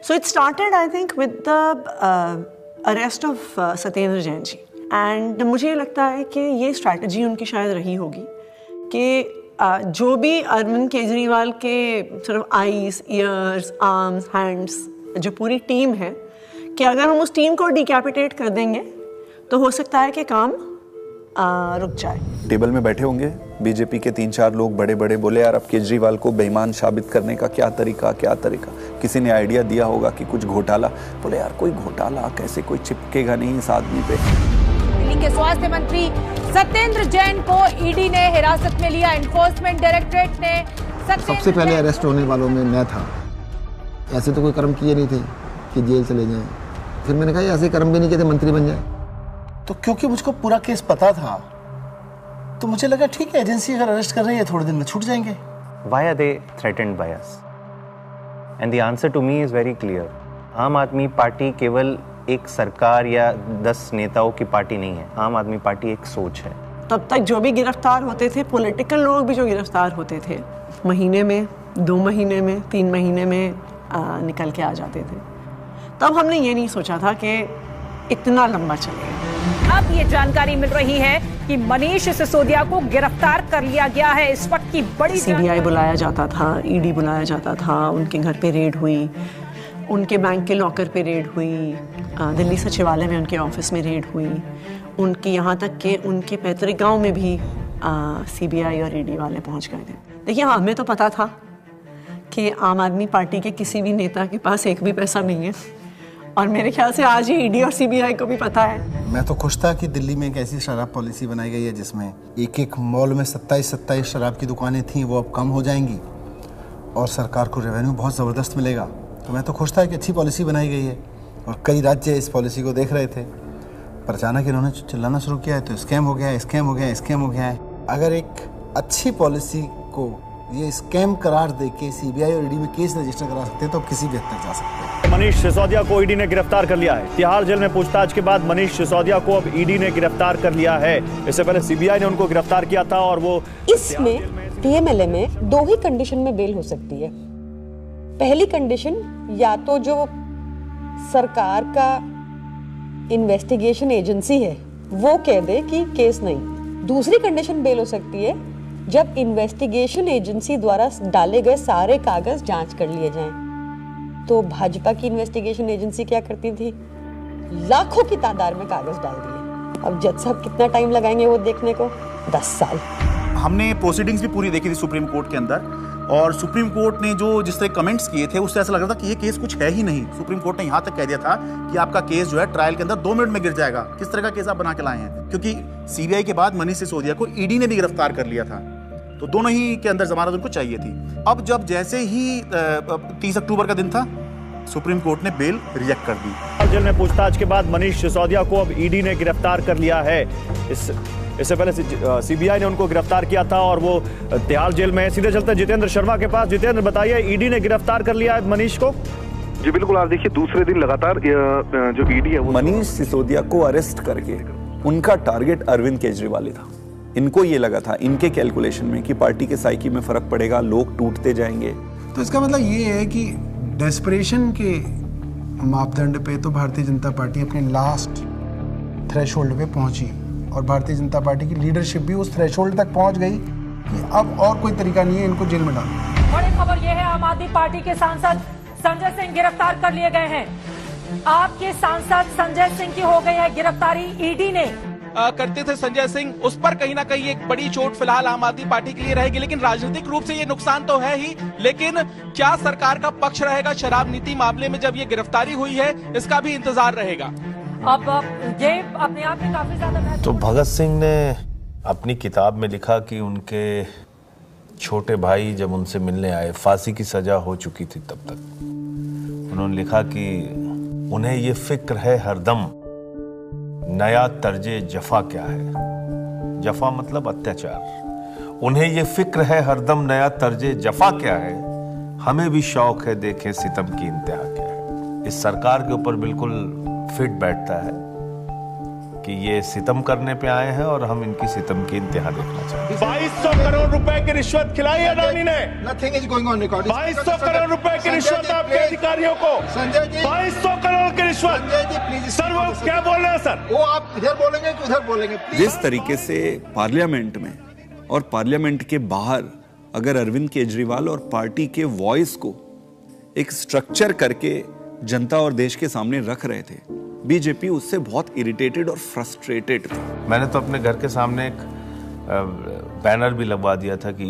So it started, I think, with the arrest of Satyendra Jain ji. And मुझे लगता है कि ये स्ट्रैटेजी उनकी शायद रही होगी कि जो भी अरविंद केजरीवाल के सिर्फ आईज, ईयर्स, आर्म्स, हैंड्स, जो पूरी टीम है, कि अगर हम उस टीम को डिकैपिटेट कर देंगे तो हो सकता है कि काम रुक जाए. टेबल में बैठे होंगे बीजेपी के 3-4 लोग बड़े बड़े, बोले यार अब केजरीवाल को बेईमान साबित करने का क्या तरीका. किसी ने आइडिया दिया होगा कि कुछ घोटाला, बोले यार कोई घोटाला कैसे, कोई चिपकेगा नहीं इस आदमी पे. दिल्ली के स्वास्थ्य मंत्री सत्येंद्र जैन को ईडी ने हिरासत में लिया. एनफोर्समेंट डायरेक्टरेट ने सबसे पहले अरेस्ट होने वालों में मैं था. ऐसे तो कोई कर्म किए नहीं थे कि जेल चले जाएं. फिर मैंने कहा ऐसे कर्म भी नहीं किए थे मंत्री बन जाए. तो क्योंकि मुझको पूरा केस पता था तो मुझे लगा ठीक है, एजेंसी अगर अरेस्ट कर रही है थोड़े दिन में छूट जाएंगे. Why are they threatened by us? And the answer to me is very clear. आम आदमी पार्टी केवल एक सरकार या 10 नेताओं की पार्टी नहीं है. आम आदमी पार्टी एक सोच है. तब तक जो भी गिरफ्तार होते थे, पॉलिटिकल लोग भी जो गिरफ्तार होते थे, महीने में, 2 महीने में, 3 महीने में निकल के आ जाते थे. तब हमने ये नहीं सोचा था कि इतना लंबा चलेगा. अब ये जानकारी मिल रही है कि मनीष सिसोदिया को गिरफ्तार कर लिया गया है. इस वक्त की बड़ी सीबीआई बुलाया जाता था, ईडी बुलाया जाता था, उनके घर पे रेड हुई, उनके बैंक के लॉकर पे रेड हुई, दिल्ली सचिवालय में उनके ऑफिस में रेड हुई, उनकी यहाँ तक कि उनके पैतृक गांव में भी सीबीआई और ईडी वाले पहुँच गए थे. देखिए, हमें तो पता था कि आम आदमी पार्टी के किसी भी नेता के पास एक भी पैसा नहीं है, और मेरे ख्याल से आज ही ईडी और सीबीआई को भी पता है. मैं तो खुश था कि दिल्ली में एक ऐसी शराब पॉलिसी बनाई गई है जिसमें एक मॉल में 27 शराब की दुकानें थीं, वो अब कम हो जाएंगी और सरकार को रेवेन्यू बहुत ज़बरदस्त मिलेगा. तो मैं तो खुश था कि अच्छी पॉलिसी बनाई गई है और कई राज्य इस पॉलिसी को देख रहे थे. पर अचानक इन्होंने चिल्लाना शुरू किया है तो स्कैम हो गया है. अगर एक अच्छी पॉलिसी को ये स्कैम करार देके सीबीआई और ईडी में केस रजिस्टर करा सकते हैं तो अब किसी भी हद तक जा सकते हैं. मनीष सिसोदिया को ईडी ने गिरफ्तार कर लिया है. तिहाड़ जेल में पूछताछ के बाद मनीष सिसोदिया को अब ईडी ने गिरफ्तार कर लिया है. इससे पहले सीबीआई ने उनको गिरफ्तार किया था और वो इसमें पीएमएलए में 2 ही कंडीशन में बेल हो सकती है. पहली कंडीशन, या तो जो सरकार का इन्वेस्टिगेशन एजेंसी है वो कह दे कि केस नहीं. दूसरी कंडीशन बेल हो सकती है जब इन्वेस्टिगेशन एजेंसी द्वारा डाले गए सारे कागज जांच कर लिए जाएं. तो भाजपा की इन्वेस्टिगेशन एजेंसी क्या करती थी, लाखों की तादाद में कागज डाल दिए. अब जज साहब कितना टाइम लगाएंगे वो देखने को, 10 साल. हमने प्रोसीडिंग्स भी पूरी देखी थी सुप्रीम कोर्ट के अंदर, और सुप्रीम कोर्ट ने जो जिस तरह कमेंट्स किए थे उससे ऐसा लग रहा था कि ये केस कुछ है ही नहीं. सुप्रीम कोर्ट ने यहाँ तक कह दिया था कि आपका केस जो है ट्रायल के अंदर 2 मिनट में गिर जाएगा. किस तरह का केस आप बना के लाए हैं, क्योंकि सीबीआई के बाद मनीष सिसोदिया को ईडी ने भी गिरफ्तार कर लिया था, तो दोनों ही के अंदर जमानत उनको चाहिए थी. अब जब जैसे ही 30 अक्टूबर का दिन था, सुप्रीम कोर्ट ने बेल रिजेक्ट कर दी. जेल में पूछताछ के बाद मनीष सिसोदिया को अब ईडी ने गिरफ्तार कर लिया है. इससे पहले सीबीआई ने उनको गिरफ्तार किया था और वो तिहाड़ जेल में. सीधे चलते हैं जितेंद्र शर्मा के पास. जितेंद्र, बताइए, ईडी ने गिरफ्तार कर लिया है मनीष को. जी बिल्कुल, आप देखिए दूसरे दिन लगातार जो ईडी है वो मनीष सिसोदिया को अरेस्ट करके उनका टारगेट अरविंद केजरीवाल था. इनको ये लगा था, इनके कैलकुलेशन में, कि पार्टी के साइकी में फर्क पड़ेगा, लोग टूटते जाएंगे. तो इसका मतलब ये है कि डेस्परेशन के मापदंड पे तो भारतीय जनता पार्टी अपने लास्ट थ्रेशोल्ड पे पहुंची और भारतीय जनता पार्टी की लीडरशिप भी उस थ्रेशोल्ड तक पहुंच गई कि अब और कोई तरीका नहीं है इनको जेल में डालने. बड़ी खबर यह है, आम आदमी पार्टी के सांसद संजय सिंह गिरफ्तार कर लिए गए हैं. आपके सांसद संजय सिंह की हो गई है गिरफ्तारी. ईडी ने करते थे संजय सिंह, उस पर कहीं ना कहीं एक बड़ी चोट फिलहाल आम आदमी पार्टी के लिए रहेगी. लेकिन राजनीतिक रूप से ये नुकसान तो है ही, लेकिन क्या सरकार का पक्ष रहेगा शराब नीति मामले में जब ये गिरफ्तारी हुई है, इसका भी इंतजार रहेगा. अब ये अपने आप में काफी ज्यादा. तो भगत सिंह ने अपनी किताब में लिखा कि उनके छोटे भाई जब उनसे मिलने आए, फांसी की सजा हो चुकी थी तब तक, उन्होंने लिखा कि उन्हें ये फिक्र है हरदम नया तर्जे जफा क्या है. जफा मतलब अत्याचार. उन्हें ये फिक्र है हरदम नया तर्जे जफा क्या है. हमें भी शौक है देखें सितम की इंतहा क्या है. इस सरकार के ऊपर बिल्कुल फिट बैठता है कि ये सितम करने पे आए हैं और हम इनकी सितम की इंतहा देखना चाहते हैं। 2200 करोड़ रुपए की रिश्वत खिलाई अडानी ने। Nothing is going on record. 2200 crore रुपए की रिश्वत आपके अधिकारियों को। संजय जी 2200 करोड़ की रिश्वत। संजय जी प्लीज सर वो क्या बोल रहे हैं सर? वो आप इधर बोलेंगे कि उधर बोलेंगे? जिस तरीके से पार्लियामेंट में और पार्लियामेंट के बाहर अगर अरविंद केजरीवाल और पार्टी के वॉइस को एक स्ट्रक्चर करके जनता और देश के सामने रख रहे थे, बीजेपी उससे बहुत इरिटेटेड और फ्रस्ट्रेटेड थी। मैंने तो अपने घर के सामने एक बैनर भी लगवा दिया था कि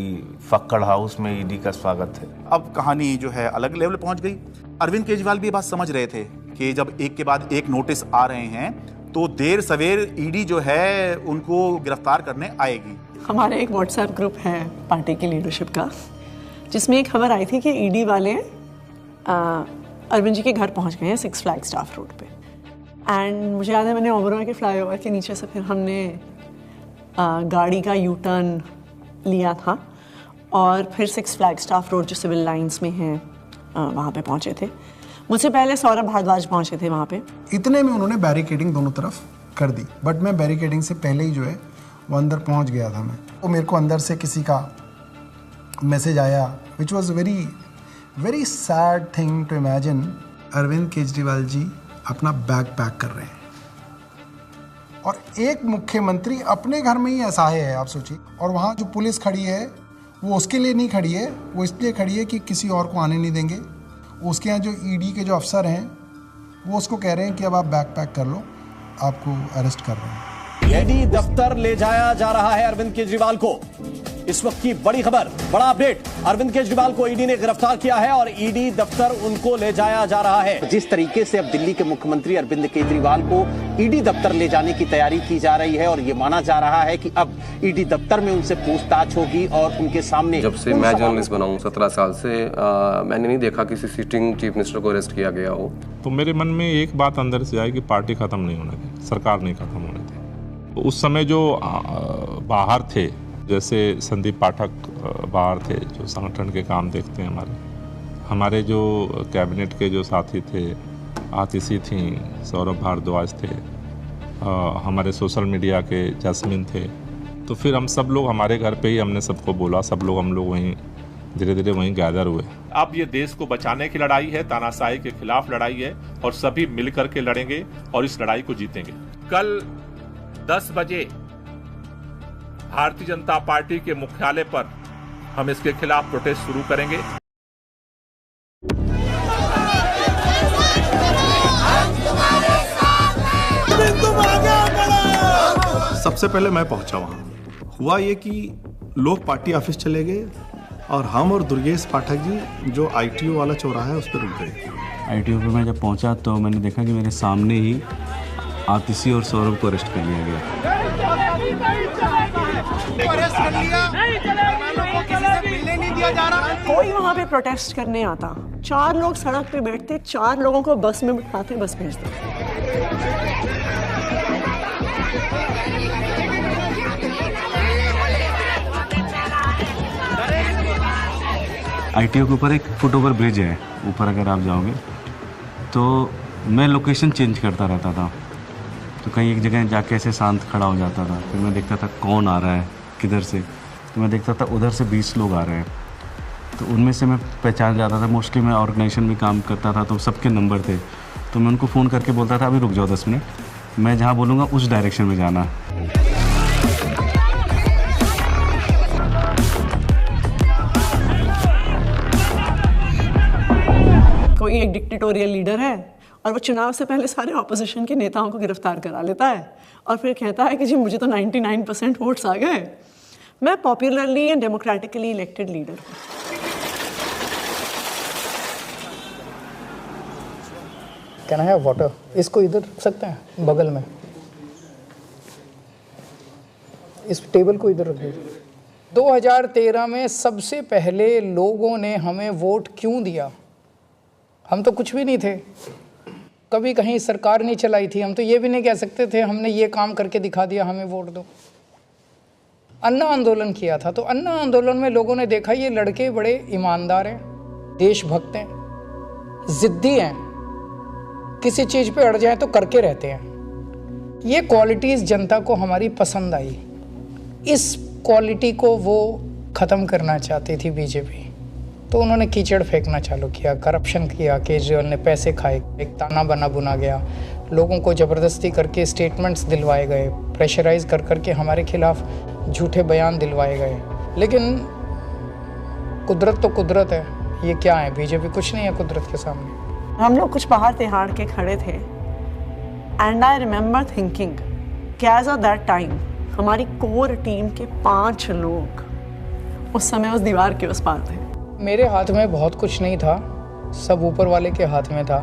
फक्कड़ हाउस में ईडी का स्वागत है। अब कहानी जो है अलग लेवल पहुंच गई। अरविंद केजरीवाल भी ये बात समझ रहे थे कि जब एक के बाद एक नोटिस आ रहे हैं तो देर सवेर ईडी जो है उनको गिरफ्तार करने आएगी। हमारा एक व्हाट्सएप ग्रुप है पार्टी की लीडरशिप का, जिसमें एक खबर आई थी कि ईडी वाले अरविंद जी के घर पहुंच गए हैं 6 फ्लैग स्टाफ रोड पे। एंड मुझे याद है मैंने ओबरॉय के फ्लाईओवर के नीचे से फिर हमने गाड़ी का यू टर्न लिया था और फिर 6 फ्लैग स्टाफ रोड जो सिविल लाइंस में है वहाँ पे पहुँचे थे। मुझसे पहले सौरभ भारद्वाज पहुँचे थे वहाँ पे। इतने में उन्होंने बैरिकेडिंग दोनों तरफ कर दी, बट मैं बैरिकेडिंग से पहले ही जो है वो अंदर पहुँच गया था मैं। तो मेरे को अंदर से किसी का मैसेज आया which was very sad thing to imagine. Arvind Kejriwal ji अपना बैग पैक कर रहे हैं और एक मुख्यमंत्री अपने घर में ही असहाय है, आप सोचिए। और वहाँ जो पुलिस खड़ी है वो उसके लिए नहीं खड़ी है, वो इसलिए खड़ी है कि किसी और को आने नहीं देंगे। उसके यहाँ जो ईडी के जो अफसर हैं वो उसको कह रहे हैं कि अब आप बैग पैक कर लो, आपको अरेस्ट कर रहे हैं। ईडी दफ्तर ले जाया जा रहा है अरविंद केजरीवाल को। इस वक्त की बड़ी खबर, बड़ा अपडेट, अरविंद केजरीवाल को ईडी ने गिरफ्तार किया है और ईडी दफ्तर उनको ले जाया जा रहा है। जिस तरीके से अब दिल्ली के मुख्यमंत्री अरविंद केजरीवाल को ईडी दफ्तर ले जाने की तैयारी की जा रही है और ये माना जा रहा है कि अब ईडी दफ्तर में उनसे पूछताछ होगी और उनके सामने। जब से मैं जर्नलिस्ट बना हूं 17 साल से, मैंने नहीं देखा किसी सिटिंग चीफ मिनिस्टर को अरेस्ट किया गया हो। तो मेरे मन में एक बात अंदर से आई कि पार्टी खत्म नहीं होने दी, सरकार नहीं खत्म होने दी। तो उस समय जो बाहर थे, जैसे संदीप पाठक बाहर थे जो संगठन के काम देखते हैं, हमारे जो कैबिनेट के जो साथी थे, आतिशी थी, सौरभ भारद्वाज थे, हमारे सोशल मीडिया के जैस्मिन थे। तो फिर हम सब लोग हमारे घर पे ही हमने सबको बोला, सब लोग हम लोग वहीं धीरे धीरे वहीं गैदर हुए। अब ये देश को बचाने की लड़ाई है, तानाशाही के खिलाफ लड़ाई है और सभी मिलकर के लड़ेंगे और इस लड़ाई को जीतेंगे। कल 10 बजे भारतीय जनता पार्टी के मुख्यालय पर हम इसके खिलाफ प्रोटेस्ट शुरू करेंगे। सबसे पहले मैं पहुंचा वहां, हुआ ये कि लोग पार्टी ऑफिस चले गए और हम और दुर्गेश पाठक जी जो आईटीओ वाला चौराहा है उस पर रुक गए। आईटीओ पे मैं जब पहुंचा तो मैंने देखा कि मेरे सामने ही आतिशी और सौरभ को अरेस्ट कर लिया गया। कोई वहाँ पे प्रोटेस्ट करने आता, 4 लोग सड़क पे बैठते, 4 लोगों को बस में बिठाते, बस भेजते। आईटीओ के ऊपर एक फुटओवर ब्रिज है, ऊपर अगर आप जाओगे तो मैं लोकेशन चेंज करता रहता था। तो कहीं एक जगह जाके ऐसे शांत खड़ा हो जाता था, फिर मैं देखता था कौन आ रहा है किधर से, तो मैं देखता था उधर से 20 लोग आ रहे हैं, तो उनमें से मैं पहचान जाता था। मोस्टली मैं ऑर्गेनाइजेशन में काम करता था तो सबके नंबर थे, तो मैं उनको फ़ोन करके बोलता था अभी रुक जाओ 10 मिनट, मैं जहाँ बोलूँगा उस डायरेक्शन में जाना। कोई एक डिक्टेटोरियल लीडर है और वो चुनाव से पहले सारे ऑपोजिशन के नेताओं को गिरफ्तार करा लेता है और फिर कहता है कि जी मुझे तो 99% वोट्स आ गए, मैं popularly and democratically elected leader हूँ। Can I have water? इसको इधर रख सकते हैं बगल में, इस टेबल को इधर रख दीजिए। 2013 में सबसे पहले लोगों ने हमें वोट क्यों दिया? हम तो कुछ भी नहीं थे, कभी कहीं सरकार नहीं चलाई थी, हम तो ये भी नहीं कह सकते थे हमने ये काम करके दिखा दिया हमें वोट दो। अन्ना आंदोलन किया था, तो अन्ना आंदोलन में लोगों ने देखा ये लड़के बड़े ईमानदार हैं, देशभक्त हैं, जिद्दी हैं, किसी चीज़ पे अड़ जाए तो करके रहते हैं। ये क्वालिटीज़ जनता को हमारी पसंद आई। इस क्वालिटी को वो ख़त्म करना चाहती थी बीजेपी, तो उन्होंने कीचड़ फेंकना चालू किया, करप्शन किया, केजरीवाल ने पैसे खाए, एक ताना बना बुना गया, लोगों को ज़बरदस्ती करके स्टेटमेंट्स दिलवाए गए, प्रेशराइज कर करके हमारे खिलाफ झूठे बयान दिलवाए गए। लेकिन कुदरत तो कुदरत है, ये क्या है, बीजेपी कुछ नहीं है कुदरत के सामने। हम लोग कुछ बाहर तिहाड़ के खड़े थे एंड आई रिमेंबर थिंकिंग कि एज ऑफ दैट टाइम हमारी कोर टीम के 5 लोग उस समय उस दीवार के उस पार थे। मेरे हाथ में बहुत कुछ नहीं था, सब ऊपर वाले के हाथ में था।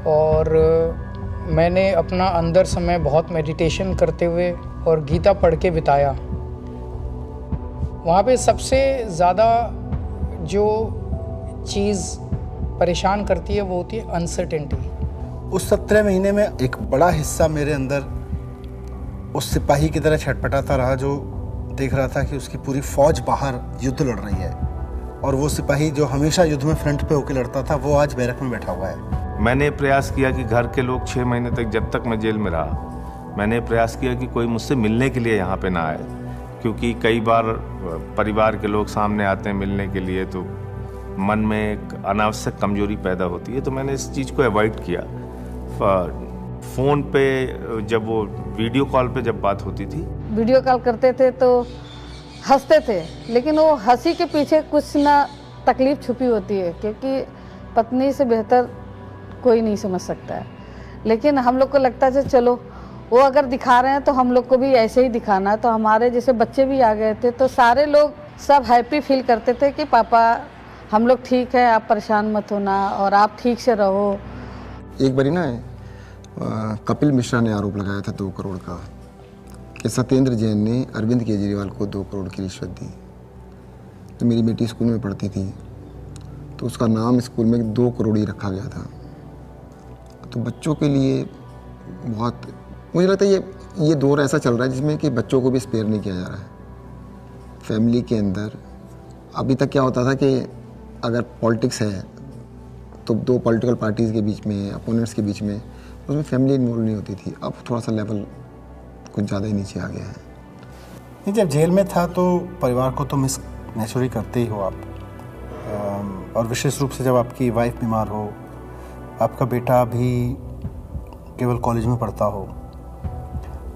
और मैंने अपना अंदर समय बहुत मेडिटेशन करते हुए और गीता पढ़ के बिताया। वहाँ पे सबसे ज़्यादा जो चीज़ परेशान करती है वो होती है अनसर्टेनिटी। उस 17 महीने में एक बड़ा हिस्सा मेरे अंदर उस सिपाही की तरह छटपटाता रहा जो देख रहा था कि उसकी पूरी फौज बाहर युद्ध लड़ रही है, और वो सिपाही जो हमेशा युद्ध में फ्रंट पे होकर लड़ता था वो आज बैरक में बैठा हुआ है। मैंने प्रयास किया कि घर के लोग 6 महीने तक, जब तक मैं जेल में रहा, मैंने प्रयास किया कि कोई मुझसे मिलने के लिए यहाँ पे ना आए, क्योंकि कई बार परिवार के लोग सामने आते हैं मिलने के लिए तो मन में एक अनावश्यक कमजोरी पैदा होती है, तो मैंने इस चीज़ को अवॉइड किया। फ़ोन पे जब वो वीडियो कॉल पे जब बात होती थी, वीडियो कॉल करते थे तो हंसते थे, लेकिन वो हंसी के पीछे कुछ ना तकलीफ छुपी होती है, क्योंकि पत्नी से बेहतर कोई नहीं समझ सकता है। लेकिन हम लोग को लगता है चलो वो अगर दिखा रहे हैं तो हम लोग को भी ऐसे ही दिखाना है। तो हमारे जैसे बच्चे भी आ गए थे, तो सारे लोग सब हैप्पी फील करते थे कि पापा हम लोग ठीक है, आप परेशान मत होना और आप ठीक से रहो। एक बारी ना कपिल मिश्रा ने आरोप लगाया था 2 करोड़ का कि सत्येंद्र जैन ने अरविंद केजरीवाल को 2 करोड़ की रिश्वत दी। तो मेरी बेटी स्कूल में पढ़ती थी, तो उसका नाम स्कूल में 2 करोड़ ही रखा गया था। तो बच्चों के लिए बहुत, मुझे लगता है ये दौर ऐसा चल रहा है जिसमें कि बच्चों को भी स्पेयर नहीं किया जा रहा है। फैमिली के अंदर अभी तक क्या होता था कि अगर पॉलिटिक्स है तो 2 पॉलिटिकल पार्टीज़ के बीच में, अपोनेंट्स के बीच में, उसमें फैमिली इन्वॉल्व नहीं होती थी। अब थोड़ा सा लेवल कुछ ज़्यादा ही नीचे आ गया है। नहीं, जब जेल में था तो परिवार को तो मिस नेचुरली करते ही हो आप, और विशेष रूप से जब आपकी वाइफ बीमार हो, आपका बेटा भी केवल कॉलेज में पढ़ता हो।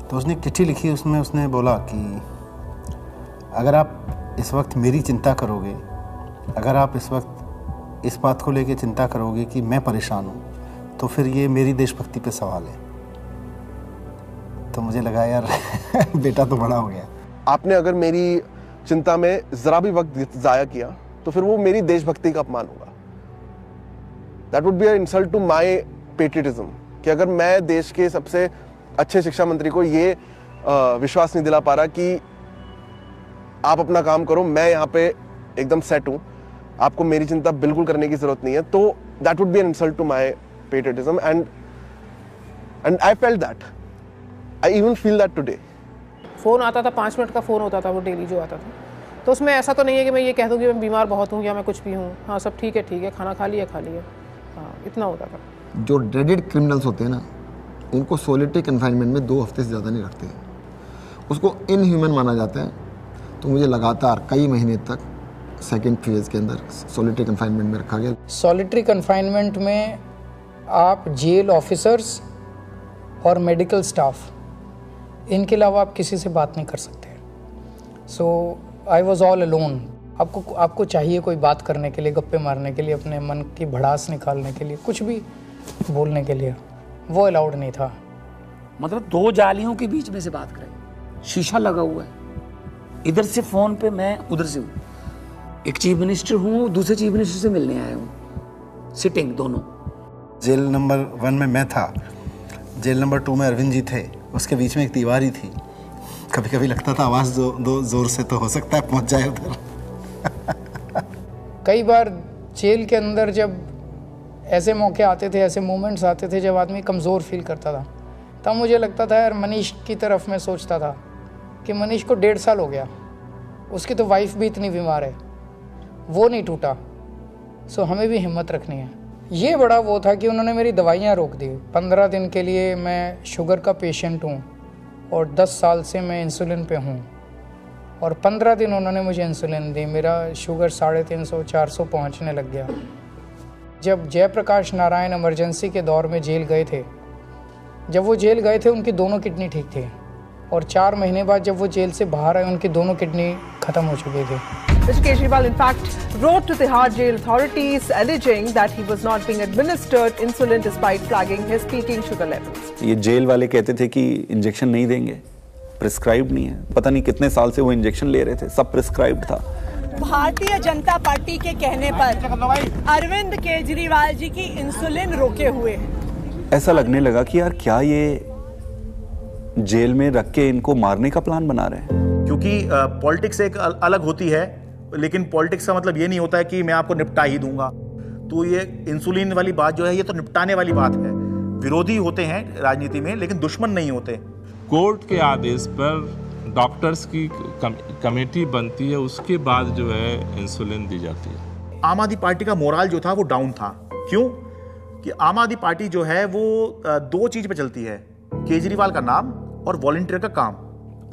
तो उसने एक चिट्ठी लिखी, उसमें उसने बोला कि अगर आप इस वक्त मेरी चिंता करोगे, अगर आप इस वक्त इस बात को लेके चिंता करोगे कि मैं परेशान हूँ, तो फिर ये मेरी देशभक्ति पे सवाल है। तो मुझे लगा यार बेटा तो बड़ा हो गया। आपने अगर मेरी चिंता में जरा भी वक्त जाया किया तो फिर वो मेरी देशभक्ति का अपमान होगा। That would be a insult to my patriotism, कि अगर मैं देश के सबसे अच्छे शिक्षा मंत्री को ये विश्वास नहीं दिला पा रहा कि आप अपना काम करो, मैं यहाँ पे एकदम सेट हूँ, आपको मेरी चिंता बिल्कुल करने की जरूरत नहीं है, तो that would be an insult to my patriotism and I felt that, I even feel that today. Phone आता था, 5 मिनट का फ़ोन होता था वो डेली जो आता था, तो उसमें ऐसा तो नहीं है कि मैं ये कह दूँ कि मैं बीमार बहुत हूँ या मैं कुछ भी हूँ, हाँ सब ठीक है, खाना खा लिया, हाँ इतना होता था। जो ड्रेडेड क्रिमिनल्स होते हैं ना, उनको सोलिटरी कन्फाइनमेंट में 2 हफ्ते से ज़्यादा नहीं रखते, उसको इनह्यूमन माना जाता है। तो मुझे लगातार कई महीने तक सेकेंड फेज़ के अंदर सोलिटरी कन्फाइनमेंट में रखा गया। सॉलिटरी कन्फाइनमेंट में आप जेल ऑफिसर्स और मेडिकल स्टाफ, इनके अलावा आप किसी से बात नहीं कर सकते। सो आई वॉज ऑल अलोन। आपको चाहिए कोई बात करने के लिए, गप्पे मारने के लिए, अपने मन की भड़ास निकालने के लिए, कुछ भी बोलने के लिए, वो अलाउड नहीं था। मतलब 2 जालियों के बीच में से बात करें, शीशा लगा हुआ है, इधर से फोन पे मैं उधर से हूँ, एक चीफ मिनिस्टर हूँ, दूसरे चीफ मिनिस्टर से मिलने आया हूँ, सिटिंग दोनों। जेल नंबर 1 में मैं था, जेल नंबर 2 में अरविंद जी थे, उसके बीच में एक दीवार ही थी। कभी कभी लगता था आवाज़ दो जोर से तो हो सकता है पहुँच जाए उधर। कई बार जेल के अंदर जब ऐसे मौके आते थे, ऐसे मोमेंट्स आते थे जब आदमी कमज़ोर फील करता था, तब मुझे लगता था यार मनीष की तरफ मैं सोचता था कि मनीष को 1.5 साल हो गया, उसकी तो वाइफ भी इतनी बीमार है, वो नहीं टूटा, सो हमें भी हिम्मत रखनी है। ये बड़ा वो था कि उन्होंने मेरी दवाइयाँ रोक दी। 15 दिन के लिए मैं शुगर का पेशेंट हूँ और 10 साल से मैं इंसुलिन पे हूँ, और 15 दिन उन्होंने मुझे इंसुलिन दी, मेरा शुगर 350-400 पहुँचने लग गया। जब जयप्रकाश नारायण इमरजेंसी के दौर में जेल गए थे, जब वो जेल गए थे उनकी दोनों किडनी ठीक थी, और 4 महीने बाद जब वो जेल से बाहर आए उनकी दोनों किडनी खत्म हो चुकी थी। Mr. Kejriwal, in fact, wrote to Tihar jail authorities alleging that he was not being administered insulin despite flagging his peaking sugar levels. ये जेल वाले कहते थे कि इंजेक्शन नहीं देंगे, प्रिस्क्राइब नहीं है। पता नहीं कितने साल से वो इंजेक्शन ले रहे थे, सब प्रिस्क्राइब्ड था। भारतीय जनता पार्टी के कहने पर अरविंद केजरीवाल जी की इंसुलिन रोके हुए हैं। ऐसा लगने लगा कि यार क्या ये जेल में रख के इनको मारने का प्लान बना रहे हैं। क्योंकि पॉलिटिक्स एक अलग होती है, लेकिन पॉलिटिक्स का मतलब ये नहीं होता है कि मैं आपको निपटा ही दूंगा। तो ये इंसुलिन वाली बात जो है ये तो निपटाने वाली बात है। विरोधी होते हैं राजनीति में, लेकिन दुश्मन नहीं होते। कोर्ट के आदेश पर डॉक्टर्स की कमेटी बनती है, उसके बाद जो है इंसुलिन दी जाती है। आम आदमी पार्टी का मोराल जो था वो डाउन था। क्यों? कि आम आदमी पार्टी जो है वो 2 चीज पे चलती है, केजरीवाल का नाम और वॉलंटियर का काम।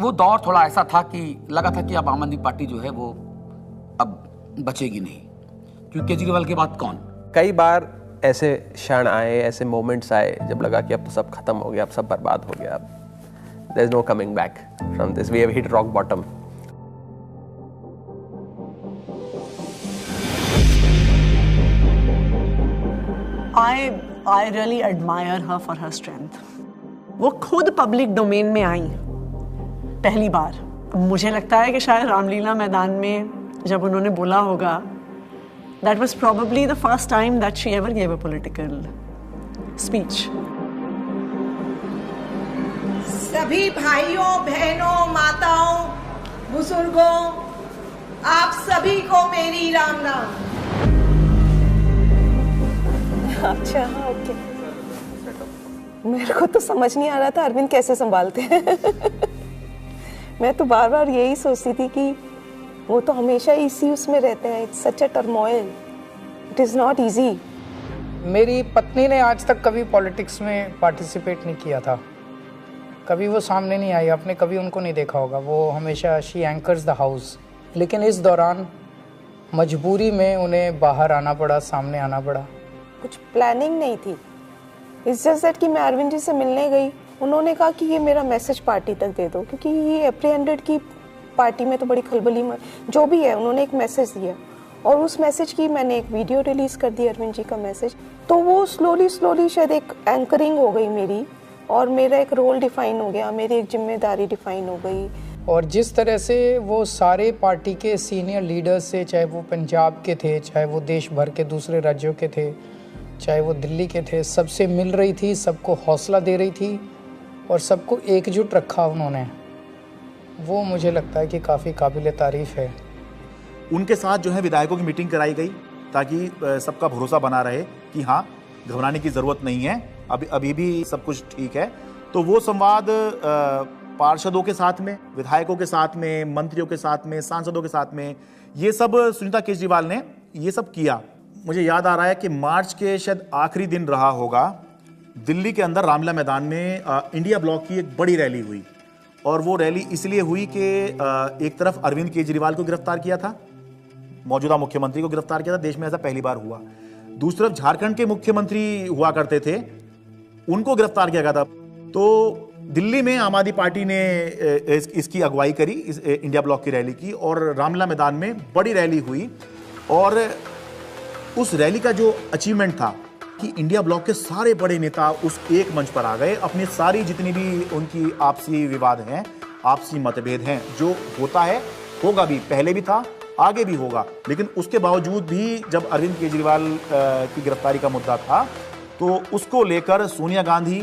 वो दौर थोड़ा ऐसा था कि लगा था कि अब आम आदमी पार्टी जो है वो अब बचेगी नहीं, क्योंकि केजरीवाल के बाद कौन। कई बार ऐसे क्षण आए, ऐसे मोमेंट्स आए जब लगा कि अब तो सब खत्म हो गया, अब सब बर्बाद हो गया, अब there is no coming back from this, we have hit rock bottom. I really admire her for her strength. वो खुद पब्लिक डोमेन में आई पहली बार। मुझे लगता है कि शायद रामलीला मैदान में जब उन्होंने बोला होगा, that was probably the first time that she ever gave a political speech. सभी भाइयों, बहनों, माताओं, बुजुर्गों, आप सभी को मेरी राम नाम। अच्छा, ओके। मेरे को तो समझ नहीं आ रहा था अरविंद कैसे संभालते हैं। मैं तो बार बार यही सोचती थी कि वो तो हमेशा इसी उसमें रहते हैं। It's such a turmoil, it is not easy. मेरी पत्नी ने आज तक कभी पॉलिटिक्स में पार्टिसिपेट नहीं किया था, कभी वो सामने नहीं आई, आपने कभी उनको नहीं देखा होगा। वो हमेशा शी एंकर्स द हाउस, लेकिन इस दौरान मजबूरी में उन्हें बाहर आना पड़ा, सामने आना पड़ा। कुछ प्लानिंग नहीं थी, इट्स जस्ट दैट कि मैं अरविंद जी से मिलने गई, उन्होंने कहा कि ये मेरा मैसेज पार्टी तक दे दो, क्योंकि ये एप्रीहेंडेड की पार्टी में तो बड़ी खलबली में जो भी है, उन्होंने एक मैसेज दिया और उस मैसेज की मैंने एक वीडियो रिलीज़ कर दी, अरविंद जी का मैसेज। तो वो स्लोली शायद एक एंकरिंग हो गई मेरी, और मेरा एक रोल डिफाइन हो गया, मेरी एक जिम्मेदारी डिफाइन हो गई। और जिस तरह से वो सारे पार्टी के सीनियर लीडर्स से, चाहे वो पंजाब के थे, चाहे वो देश भर के दूसरे राज्यों के थे, चाहे वो दिल्ली के थे, सबसे मिल रही थी, सबको हौसला दे रही थी और सबको एकजुट रखा उन्होंने, वो मुझे लगता है कि काफ़ी काबिल तारीफ़ है। उनके साथ जो है विधायकों की मीटिंग कराई गई ताकि सबका भरोसा बना रहे कि हाँ, घबराने की ज़रूरत नहीं है, अभी भी सब कुछ ठीक है। तो वो संवाद पार्षदों के साथ में, विधायकों के साथ में, मंत्रियों के साथ में, सांसदों के साथ में, ये सब सुनीता केजरीवाल ने ये सब किया। मुझे याद आ रहा है कि मार्च के शायद आखिरी दिन रहा होगा, दिल्ली के अंदर रामलीला मैदान में इंडिया ब्लॉक की एक बड़ी रैली हुई, और वो रैली इसलिए हुई कि एक तरफ अरविंद केजरीवाल को गिरफ्तार किया था, मौजूदा मुख्यमंत्री को गिरफ्तार किया था, देश में ऐसा पहली बार हुआ। दूसरी तरफ झारखंड के मुख्यमंत्री हुआ करते थे, उनको गिरफ्तार किया गया था। तो दिल्ली में आम आदमी पार्टी ने इसकी अगुवाई करी, इस इंडिया ब्लॉक की रैली की, और रामलीला मैदान में बड़ी रैली हुई। और उस रैली का जो अचीवमेंट था कि इंडिया ब्लॉक के सारे बड़े नेता उस एक मंच पर आ गए, अपनी सारी जितनी भी उनकी आपसी विवाद हैं, आपसी मतभेद हैं, जो होता है, होगा भी, पहले भी था, आगे भी होगा, लेकिन उसके बावजूद भी जब अरविंद केजरीवाल की गिरफ्तारी का मुद्दा था, तो उसको लेकर सोनिया गांधी,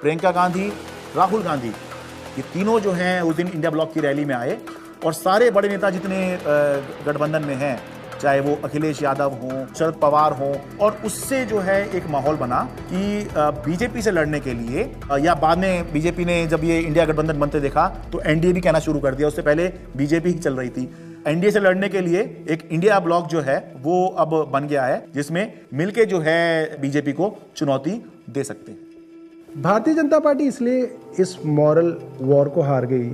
प्रियंका गांधी, राहुल गांधी, ये तीनों जो हैं उस दिन इंडिया ब्लॉक की रैली में आए, और सारे बड़े नेता जितने गठबंधन में हैं, चाहे वो अखिलेश यादव हों, शरद पवार हों, और उससे जो है एक माहौल बना कि बीजेपी से लड़ने के लिए, या बाद में बीजेपी ने जब ये इंडिया गठबंधन बनते देखा तो एनडीए भी कहना शुरू कर दिया, उससे पहले बीजेपी ही चल रही थी। एनडीए से लड़ने के लिए एक इंडिया ब्लॉक जो है वो अब बन गया है, जिसमें मिलके जो है बीजेपी को चुनौती दे सकते हैं। भारतीय जनता पार्टी इसलिए इस मॉरल वॉर को हार गई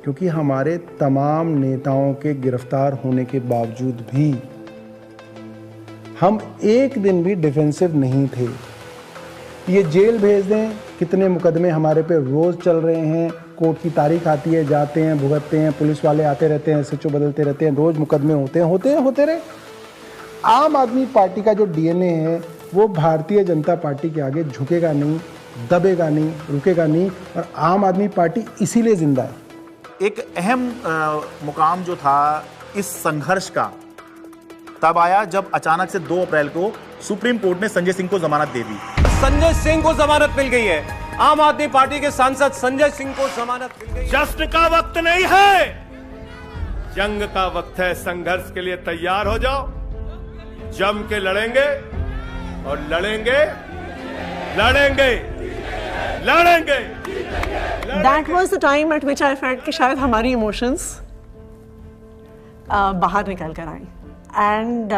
क्योंकि हमारे तमाम नेताओं के गिरफ्तार होने के बावजूद भी हम एक दिन भी डिफेंसिव नहीं थे। ये जेल भेज दें, कितने मुकदमे हमारे पे रोज चल रहे हैं, कोर्ट की तारीख आती है, जाते हैं, भुगतते हैं, पुलिस वाले आते रहते हैं, एसएचओ बदलते रहते हैं, रोज मुकदमे होते रहे। आम आदमी पार्टी का जो डीएनए है वो भारतीय जनता पार्टी के आगे झुकेगा नहीं, दबेगा नहीं, रुकेगा नहीं, और आम आदमी पार्टी इसीलिए जिंदा है। एक अहम मुकाम जो था इस संघर्ष का तब आया जब अचानक से 2 अप्रैल को सुप्रीम कोर्ट ने संजय सिंह को जमानत दे दी। संजय सिंह को जमानत मिल गई है। आम आदमी पार्टी के सांसद संजय सिंह को जमानत मिल गई। जश्न का वक्त नहीं है, जंग का वक्त है। संघर्ष के लिए तैयार हो जाओ, जम के लड़ेंगे और लड़ेंगे लड़ेंगे लड़ेंगे। That was the time at which I felt कि शायद हमारी इमोशंस बाहर निकल कर आई। एंड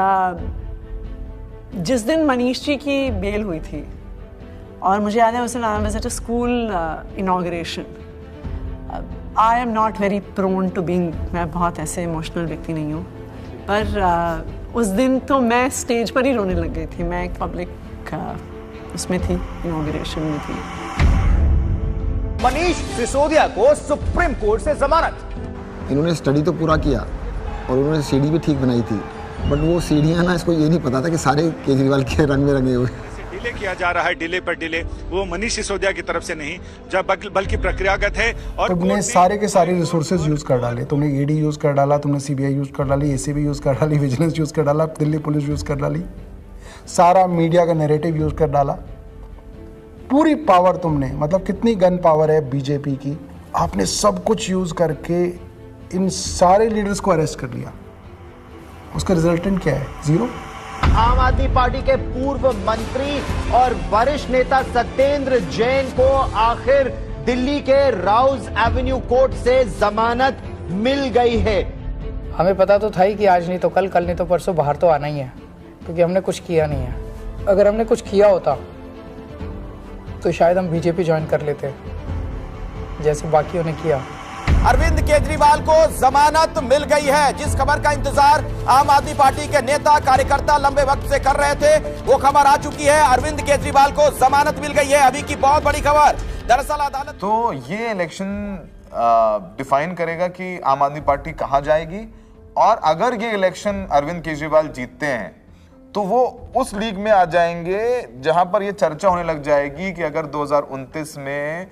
जिस दिन मनीष जी की बेल हुई थी, और मुझे याद है उस दिन I was at a school inauguration. I am not very prone to being, मैं बहुत ऐसे इमोशनल व्यक्ति नहीं हूँ, पर उस दिन तो मैं स्टेज पर ही रोने लग गई थी। मैं एक पब्लिक उसमें थी, इनॉग्रेशन में थी। मनीष सिसोदिया को सुप्रीम कोर्ट से जमानत। इन्होंने स्टडी तो पूरा किया और उन्होंने सीढ़ी भी ठीक बनाई थी, बट वो सीढ़ियाँ ना, इसको ये नहीं पता था कि सारे केजरीवाल के रंग में रंगे हुए। डिले किया जा रहा है, डिले पर डिले, वो मनीष सिसोदिया की तरफ से नहीं, जब बल्कि प्रक्रियागत है। और तुमने सारे के सारे रिसोर्सेज यूज कर डाले। तुमने ईडी यूज कर डाला, तुमने सीबीआई यूज कर डाली, एसीबी यूज कर डाली, विजिलेंस यूज कर डाला, दिल्ली पुलिस यूज कर डाली, सारा मीडिया का नैरेटिव यूज कर डाला। पूरी पावर तुमने, मतलब कितनी गन पावर है बीजेपी की, आपने सब कुछ यूज करके इन सारे लीडर्स को अरेस्ट कर लिया। उसका रिजल्टेंट क्या है? 0। आम आदमी पार्टी के पूर्व मंत्री और वरिष्ठ नेता सत्येंद्र जैन को आखिर दिल्ली के राउज एवेन्यू कोर्ट से जमानत मिल गई है। हमें पता तो था ही कि आज नहीं तो कल, कल नहीं तो परसों बाहर तो आना ही है, क्योंकि हमने कुछ किया नहीं है। अगर हमने कुछ किया होता तो शायद हम बीजेपी ज्वाइन कर लेते, जैसे बाकियों ने किया। अरविंद केजरीवाल को जमानत मिल गई है। जिस खबर का इंतजार आम आदमी पार्टी के नेता कार्यकर्ता लंबे वक्त से कर रहे थे, वो खबर आ चुकी है। अरविंद केजरीवाल को जमानत मिल गई है। अभी की बहुत बड़ी खबर, दरअसल अदालत तो ये इलेक्शन डिफाइन करेगा कि आम आदमी पार्टी कहां जाएगी, और अगर ये इलेक्शन अरविंद केजरीवाल जीतते हैं तो वो उस लीग में आ जाएंगे जहां पर ये चर्चा होने लग जाएगी कि अगर 2029 में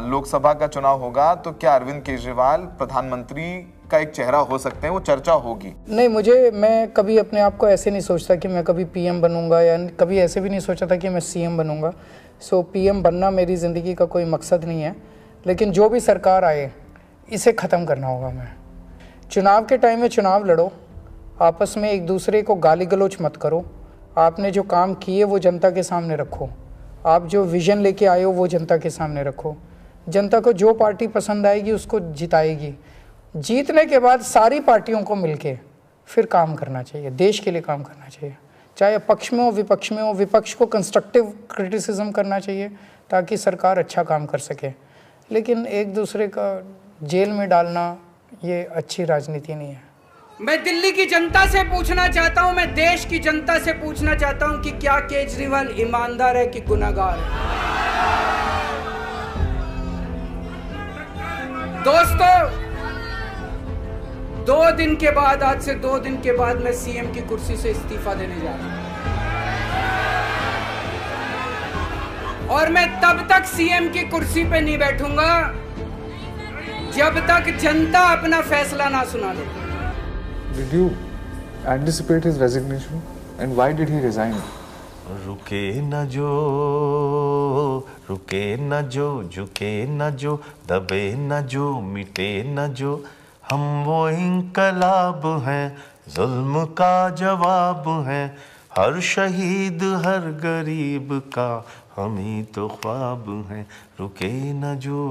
लोकसभा का चुनाव होगा तो क्या अरविंद केजरीवाल प्रधानमंत्री का एक चेहरा हो सकते हैं, वो चर्चा होगी। नहीं, मैं कभी अपने आप को ऐसे नहीं सोचता कि मैं कभी पीएम बनूंगा, या कभी ऐसे भी नहीं सोचा था कि मैं सीएम बनूंगा। सो पीएम बनना मेरी ज़िंदगी का कोई मकसद नहीं है, लेकिन जो भी सरकार आए इसे ख़त्म करना होगा। मैं चुनाव के टाइम में चुनाव लड़ो, आपस में एक दूसरे को गाली गलौज मत करो। आपने जो काम किए वो जनता के सामने रखो, आप जो विजन लेके आए हो वो जनता के सामने रखो। जनता को जो पार्टी पसंद आएगी उसको जिताएगी। जीतने के बाद सारी पार्टियों को मिलके फिर काम करना चाहिए, देश के लिए काम करना चाहिए, चाहे पक्ष में हो विपक्ष में हो। विपक्ष को कंस्ट्रक्टिव क्रिटिसिज्म करना चाहिए ताकि सरकार अच्छा काम कर सके, लेकिन एक दूसरे का जेल में डालना ये अच्छी राजनीति नहीं है। मैं दिल्ली की जनता से पूछना चाहता हूं, मैं देश की जनता से पूछना चाहता हूं कि क्या केजरीवाल ईमानदार है कि गुनहगार है? दोस्तों, 2 दिन के बाद, आज से 2 दिन के बाद मैं सीएम की कुर्सी से इस्तीफा देने जा रहा हूं, और मैं तब तक सीएम की कुर्सी पे नहीं बैठूंगा जब तक जनता अपना फैसला ना सुना दे। Did you anticipate his resignation, and why did he resign? रुके न जो, रुके न जो, झुके न जो, दबे न जो, मिटे न जो, हम वो इंकलाब हैं, जुल्म का जवाब हैं, हर शहीद हर गरीब का हम ही तो ख्वाब हैं। रुके न जो,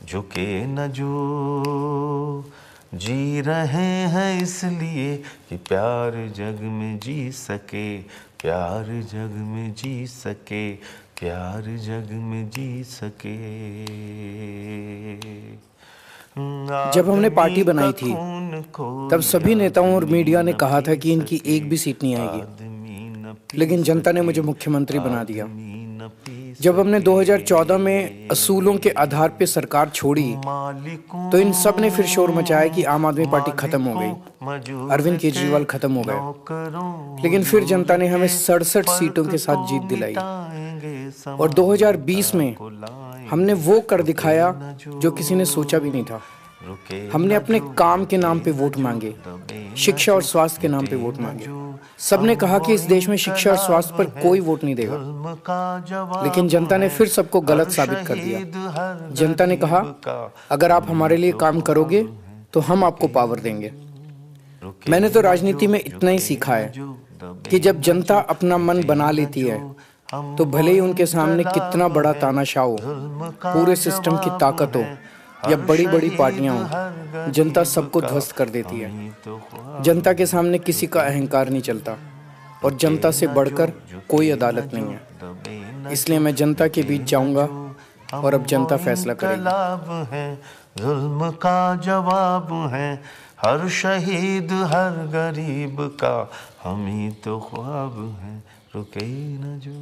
झुके न जो, जी रहे हैं इसलिए कि प्यार जग में जी सके, प्यार जग में जी सके, प्यार जग में जी सके। जब हमने पार्टी बनाई थी तब सभी नेताओं और मीडिया ने कहा था कि इनकी एक भी सीट नहीं आएगी, लेकिन जनता ने मुझे मुख्यमंत्री बना दिया। जब हमने 2014 में असूलों के आधार पर सरकार छोड़ी तो इन सब ने फिर शोर मचाया कि आम आदमी पार्टी खत्म हो गई, अरविंद केजरीवाल खत्म हो गए। लेकिन फिर जनता ने हमें 67 सीटों के साथ जीत दिलाई और 2020 में हमने वो कर दिखाया जो किसी ने सोचा भी नहीं था। हमने अपने काम के नाम पे वोट मांगे, शिक्षा और स्वास्थ्य के नाम पे वोट मांगे। सबने कहा कि इस देश में शिक्षा और स्वास्थ्य पर कोई वोट नहीं देगा, लेकिन जनता ने फिर सबको गलत साबित कर दिया। जनता ने कहा अगर आप हमारे लिए काम करोगे तो हम आपको पावर देंगे। मैंने तो राजनीति में इतना ही सीखा है कि जब जनता अपना मन बना लेती है तो भले ही उनके सामने कितना बड़ा तानाशाह हो, पूरे सिस्टम की ताकत हो या बड़ी बड़ी पार्टियां हो, जनता सबको ध्वस्त कर देती है। जनता के सामने किसी का अहंकार नहीं चलता और जनता से बढ़कर कोई अदालत नहीं है। इसलिए मैं जनता के बीच जाऊंगा और अब जनता फैसला करेगी। जुल्म का जवाब है हर शहीद हर गरीब का, हम ही तो ख्वाब है रुके न जो।